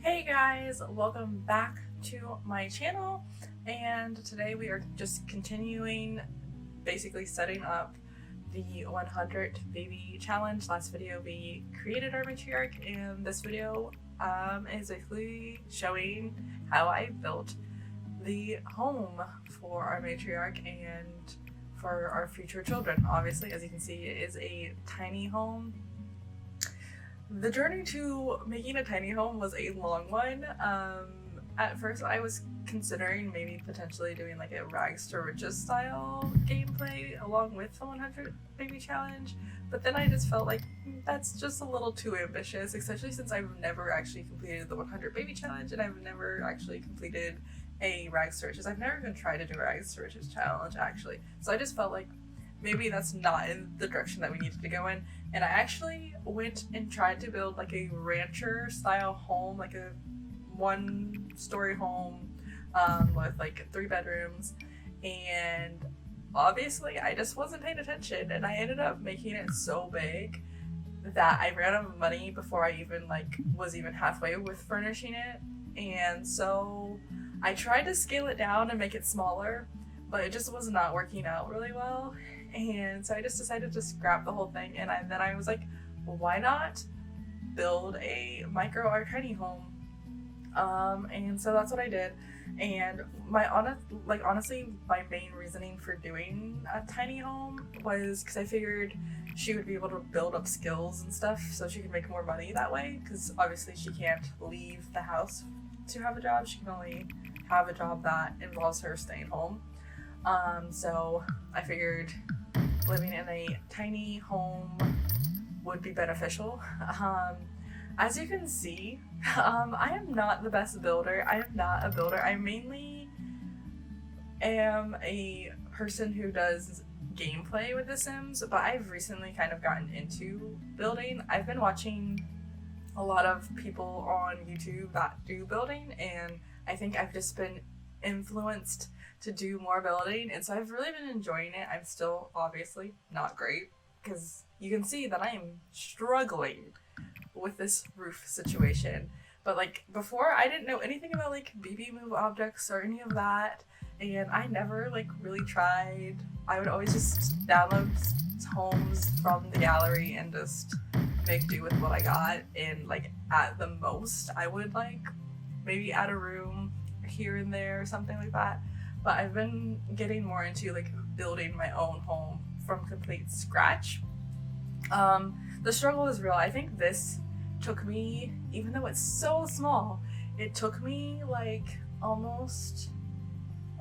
Hey guys, welcome back to my channel, and today we are just continuing basically setting up the 100 baby challenge. Last video we created our matriarch, and this video is basically showing how I built the home for our matriarch and for our future children. Obviously, as you can see, it is a tiny home. The journey to making a tiny home was a long one. At first I was considering maybe potentially doing like a rags to riches style gameplay along with the 100 baby challenge, but then I just felt like that's just a little too ambitious, especially since I've never actually completed the 100 baby challenge and I've never actually completed a rags to riches. I've never even tried to do a rags to riches challenge actually, so I just felt like maybe that's not in the direction that we needed to go in. And I actually went and tried to build like a rancher style home, like a 1-story home with like 3 bedrooms, and obviously I just wasn't paying attention and I ended up making it so big that I ran out of money before I even was even halfway with furnishing it. And so I tried to scale it down and make it smaller, but it just was not working out really well. And so I just decided to scrap the whole thing, and then I was like, well, why not build a micro or tiny home? And so that's what I did. And honestly, my main reasoning for doing a tiny home was because I figured she would be able to build up skills and stuff so she could make more money that way, because obviously she can't leave the house to have a job. She can only have a job that involves her staying home. So I figured living in a tiny home would be beneficial. As you can see, I am not the best builder. I am not a builder. I mainly am a person who does gameplay with The Sims, but I've recently kind of gotten into building. I've been watching a lot of people on YouTube that do building, and I think I've just been influenced to do more building, and so I've really been enjoying it. I'm still obviously not great, because you can see that I am struggling with this roof situation. But before, I didn't know anything about BB move objects or any of that, and I never really tried. I would always just download homes from the gallery and just make do with what I got, and at the most I would maybe add a room here and there or something like that. But I've been getting more into building my own home from complete scratch. The struggle is real. I think this took me, even though it's so small, it took me almost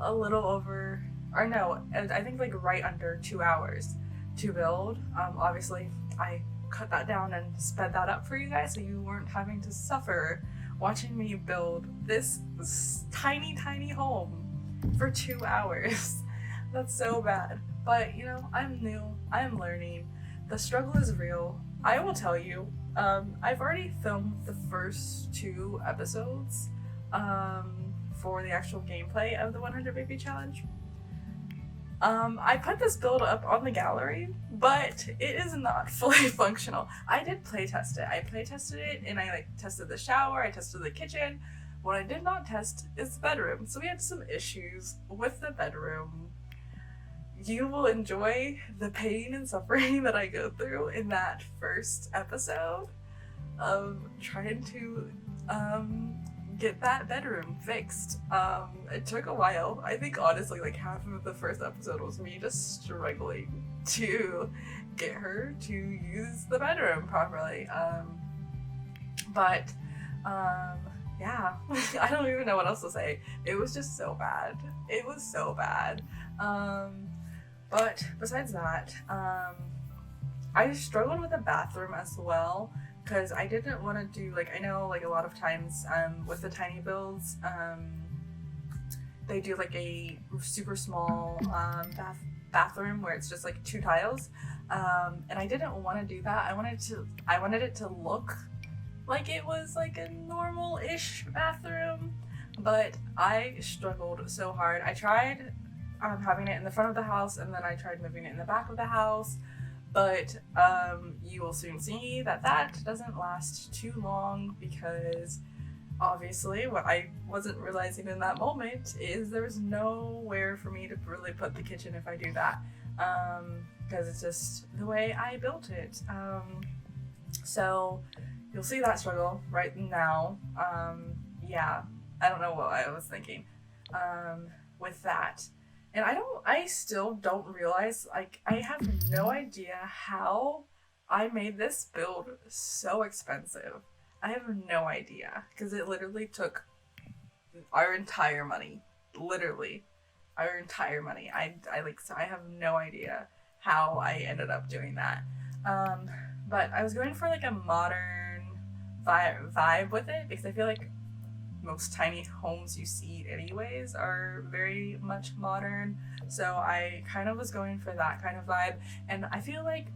a little over, or no, I think right under 2 hours to build. Obviously I cut that down and sped that up for you guys so you weren't having to suffer watching me build this tiny home for 2 hours. That's so bad. But I'm new, I'm learning. The struggle is real. I will tell you, I've already filmed the first 2 episodes for the actual gameplay of the 100 baby challenge. I put this build up on the gallery, but it is not fully functional. I did playtest it. I playtested it, and I tested the shower, I tested the kitchen. What I did not test is the bedroom. So we had some issues with the bedroom. You will enjoy the pain and suffering that I go through in that first episode of trying to get that bedroom fixed. It took a while. I think honestly half of the first episode was me just struggling to get her to use the bedroom properly. Yeah, I don't even know what else to say. It was just so bad. It was so bad. But besides that, I struggled with the bathroom as well, because I didn't want to do I know a lot of times with the tiny builds, they do a super small bathroom where it's just 2 tiles, and I didn't want to do that. I wanted it to look like it was a normal-ish bathroom, but I struggled so hard. I tried having it in the front of the house, and then I tried moving it in the back of the house, but you will soon see that doesn't last too long, because obviously, what I wasn't realizing in that moment is there's nowhere for me to really put the kitchen if I do that. Because it's just the way I built it. So you'll see that struggle right now. Yeah, I don't know what I was thinking with that. And I still don't realize, like, I have no idea how I made this build so expensive. I have no idea, because it literally took our entire money. Literally, our entire money. So I have no idea how I ended up doing that. But I was going for like a modern vibe with it, because I feel like most tiny homes you see anyways are very much modern. So I kind of was going for that kind of vibe. And I feel like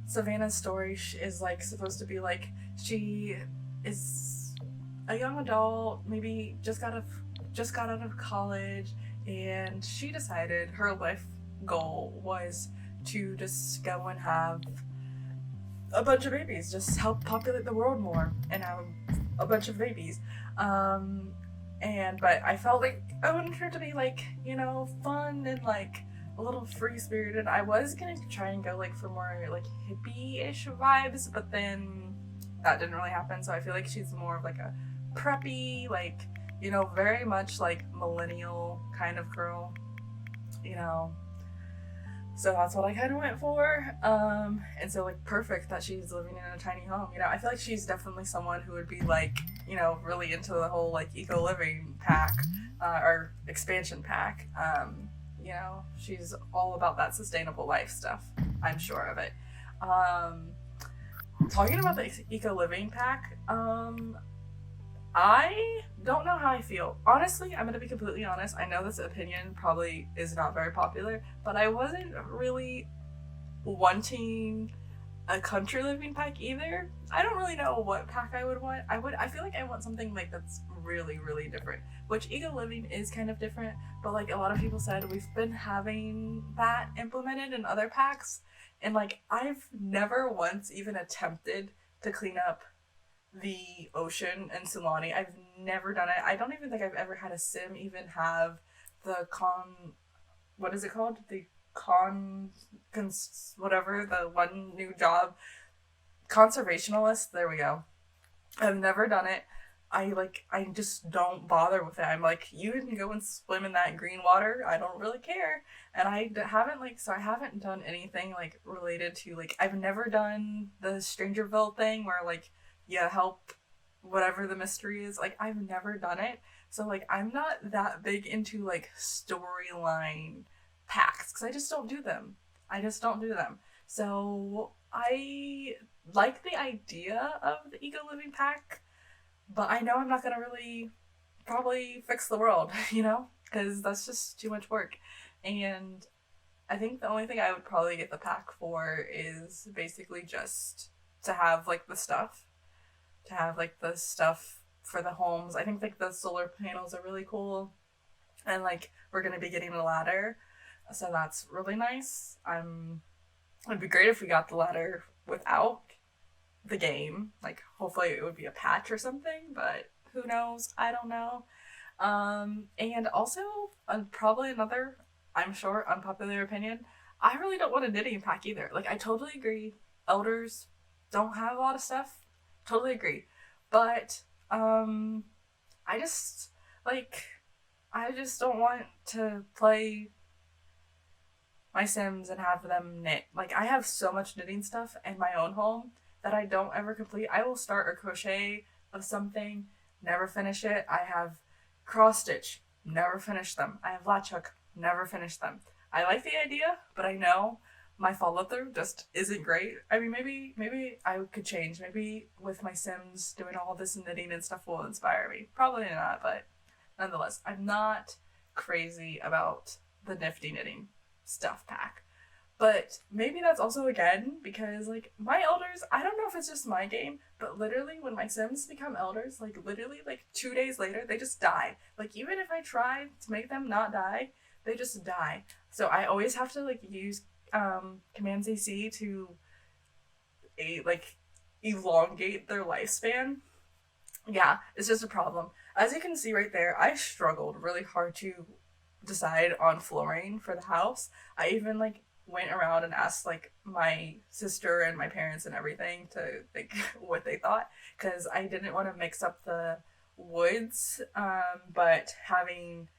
Savannah's story is like supposed to be like she is a young adult, maybe just got out of college, and she decided her life goal was to just go and have a bunch of babies, just help populate the world more and have a bunch of babies. But I felt like I wanted her to be like, fun and like a little free spirited. I was gonna try and go like for more like hippie-ish vibes, but then that didn't really happen. So I feel like she's more of like a preppy, like, very much like millennial kind of girl, So that's what I kind of went for. And so like perfect that she's living in a tiny home. I feel like she's definitely someone who would be like, really into the whole like eco living pack, or expansion pack. She's all about that sustainable life stuff. I'm sure of it. Talking about the eco living pack, I don't know how I feel. Honestly, I'm going to be completely honest. I know this opinion probably is not very popular, but I wasn't really wanting a country living pack either. I don't really know what pack I would want. I feel like I want something like that's really, really different, which eco living is kind of different, but like a lot of people said, we've been having that implemented in other packs, and like I've never once even attempted to clean up the ocean in Sulani. I've never done it. I don't even think I've ever had a sim even have the what is it called? Whatever, the one new job. Conservationalist, there we go. I've never done it. I just don't bother with it. I'm like, you can go and swim in that green water. I don't really care. And I haven't done anything like related to like, I've never done the Strangerville thing where like, help whatever the mystery is. Like, I've never done it. So like, I'm not that big into like storyline packs because I just don't do them. So I like the idea of the eco living pack, but I know I'm not gonna really probably fix the world, because that's just too much work. And I think the only thing I would probably get the pack for is basically just to have like the stuff for the homes. I think like the solar panels are really cool, and like we're gonna be getting a ladder, so that's really nice. It'd be great if we got the ladder without the game. Like, hopefully it would be a patch or something, but who knows? I don't know. And also, probably another, I'm sure, unpopular opinion, I really don't want a knitting pack either. Like, I totally agree. Elders don't have a lot of stuff. Totally agree. But, I just don't want to play my Sims and have them knit. Like, I have so much knitting stuff in my own home that I don't ever complete. I will start a crochet of something, never finish it. I have cross stitch, never finish them. I have latch hook, never finish them. I like the idea, but I know my follow through just isn't great. I mean, maybe I could change. Maybe with my Sims doing all this knitting and stuff will inspire me. Probably not, but nonetheless, I'm not crazy about the nifty knitting stuff pack. But maybe that's also again because like my elders, I don't know if it's just my game, but literally when my Sims become elders, like literally like 2 days later they just die. Like even if I try to make them not die, they just die. So I always have to like use Command CC to elongate their lifespan. Yeah, it's just a problem. As you can see right there, I struggled really hard to decide on flooring for the house. I even like went around and asked like my sister and my parents and everything to think what they thought, because I didn't want to mix up the woods. But having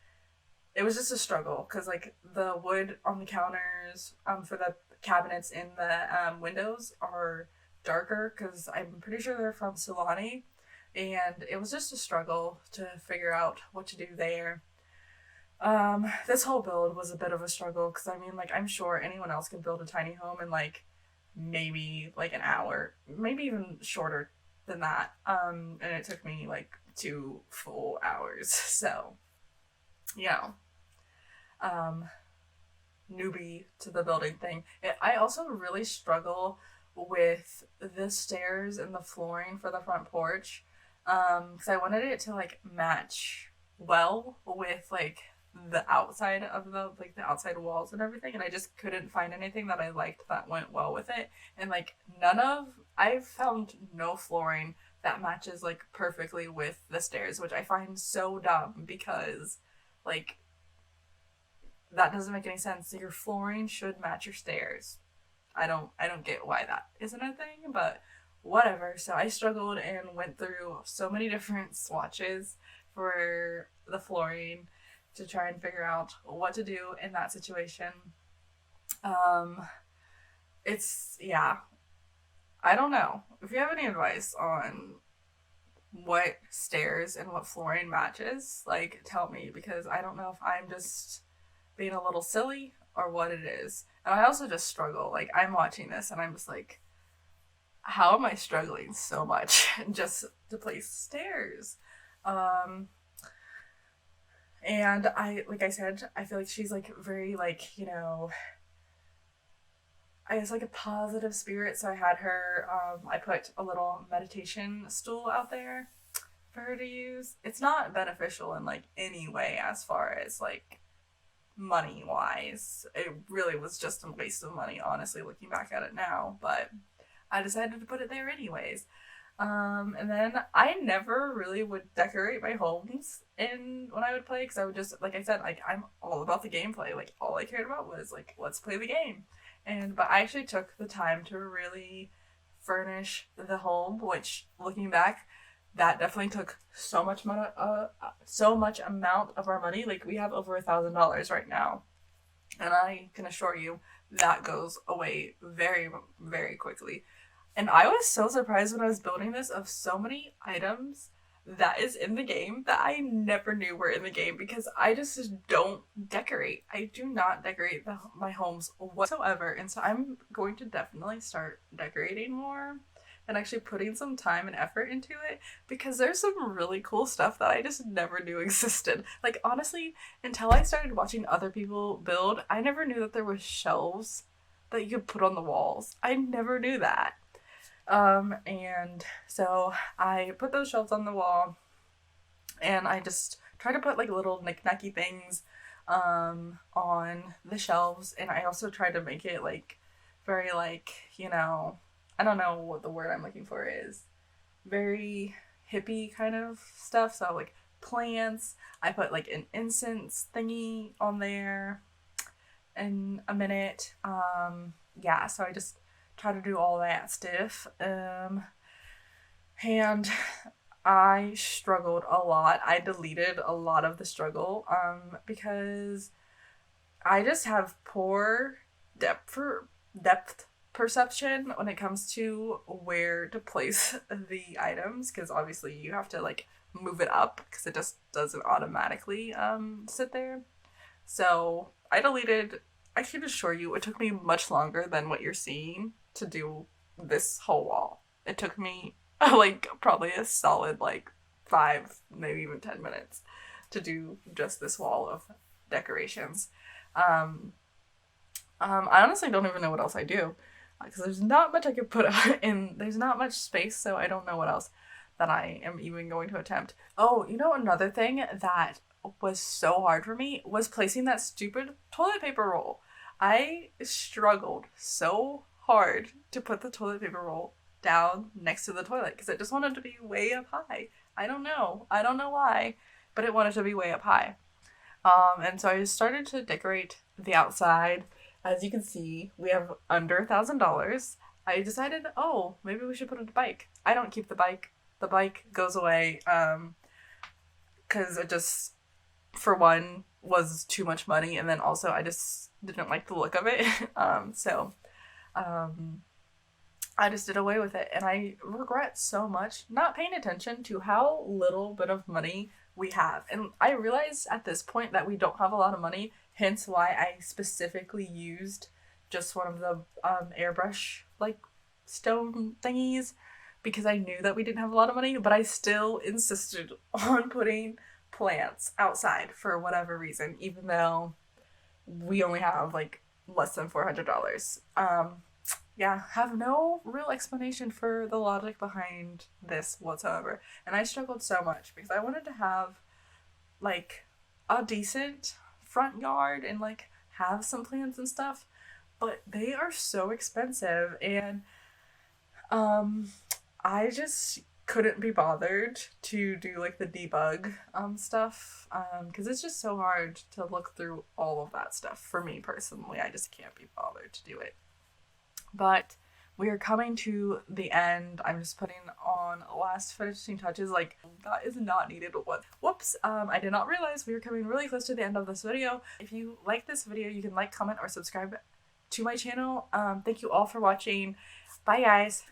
it was just a struggle because like the wood on the counters for the cabinets in the windows are darker because I'm pretty sure they're from Solani, and it was just a struggle to figure out what to do there. This whole build was a bit of a struggle because I mean, like, I'm sure anyone else can build a tiny home in like maybe like an hour, maybe even shorter than that. And it took me like 2 full hours. So, you know, um, newbie to the building thing. I also really struggle with the stairs and the flooring for the front porch because I wanted it to like match well with like the outside of the outside walls and everything, and I just couldn't find anything that I liked that went well with it. And like none of I've found no flooring that matches like perfectly with the stairs, which I find so dumb because like that doesn't make any sense. Your flooring should match your stairs. I don't get why that isn't a thing, but whatever. So I struggled and went through so many different swatches for the flooring to try and figure out what to do in that situation. Um it's yeah, I don't know. If you have any advice on what stairs and what flooring matches, like tell me because I don't know if I'm just being a little silly or what it is. And I also just struggle. Like I'm watching this and I'm just like, how am I struggling so much just to place stairs? Um and I like I said, I feel like she's like very like, I guess like a positive spirit. So I had her I put a little meditation stool out there for her to use. It's not beneficial in like any way as far as like money wise. It really was just a waste of money, honestly, looking back at it now. But I decided to put it there anyways. And then I never really would decorate my homes in when I would play because I would just, like I said, like I'm all about the gameplay. Like all I cared about was like let's play the game. And but I actually took the time to really furnish the home, which looking back, that definitely took so much amount of our money. Like we have over $1,000 right now, and I can assure you that goes away very, very quickly. And I was so surprised when I was building this of so many items that is in the game that I never knew were in the game because I just don't decorate. I do not decorate my homes whatsoever. And so I'm going to definitely start decorating more and actually putting some time and effort into it because there's some really cool stuff that I just never knew existed. Like honestly, until I started watching other people build, I never knew that there was shelves that you could put on the walls. I never knew that. And so I put those shelves on the wall and I just try to put like little knick-knacky things on the shelves, and I also try to make it like very like, I don't know what the word I'm looking for is. Very hippie kind of stuff. So like plants. I put like an incense thingy on there in a minute. Yeah, so I just try to do all that stuff. And I struggled a lot. I deleted a lot of the struggle because I just have poor depth perception when it comes to where to place the items because obviously you have to like move it up because it just doesn't automatically sit there. So I can assure you it took me much longer than what you're seeing to do this whole wall. It took me like probably a solid like 5, maybe even 10 minutes to do just this wall of decorations. Um, I honestly don't even know what else I do because there's not much I could put in. There's not much space, so I don't know what else that I am even going to attempt. Oh, another thing that was so hard for me was placing that stupid toilet paper roll. I struggled so hard to put the toilet paper roll down next to the toilet because I just wanted to be way up high. I don't know why, but it wanted to be way up high. And so I started to decorate the outside. As you can see, we have under $1,000. I decided, oh, maybe we should put in a bike. I don't keep the bike. The bike goes away because it just, for one, was too much money, and then also I just didn't like the look of it. So I just did away with it, and I regret so much not paying attention to how little bit of money we have. And I realized at this point that we don't have a lot of money, hence why I specifically used just one of the airbrush like stone thingies, because I knew that we didn't have a lot of money, but I still insisted on putting plants outside for whatever reason, even though we only have like less than $400. Yeah, have no real explanation for the logic behind this whatsoever. And I struggled so much because I wanted to have like a decent front yard and like have some plants and stuff, but they are so expensive, and I just couldn't be bothered to do like the debug stuff because it's just so hard to look through all of that stuff. For me personally, I just can't be bothered to do it. But we are coming to the end. I'm just putting on last finishing touches. Like, that is not needed. Whoops. I did not realize we were coming really close to the end of this video. If you like this video, you can like, comment, or subscribe to my channel. Thank you all for watching. Bye, guys.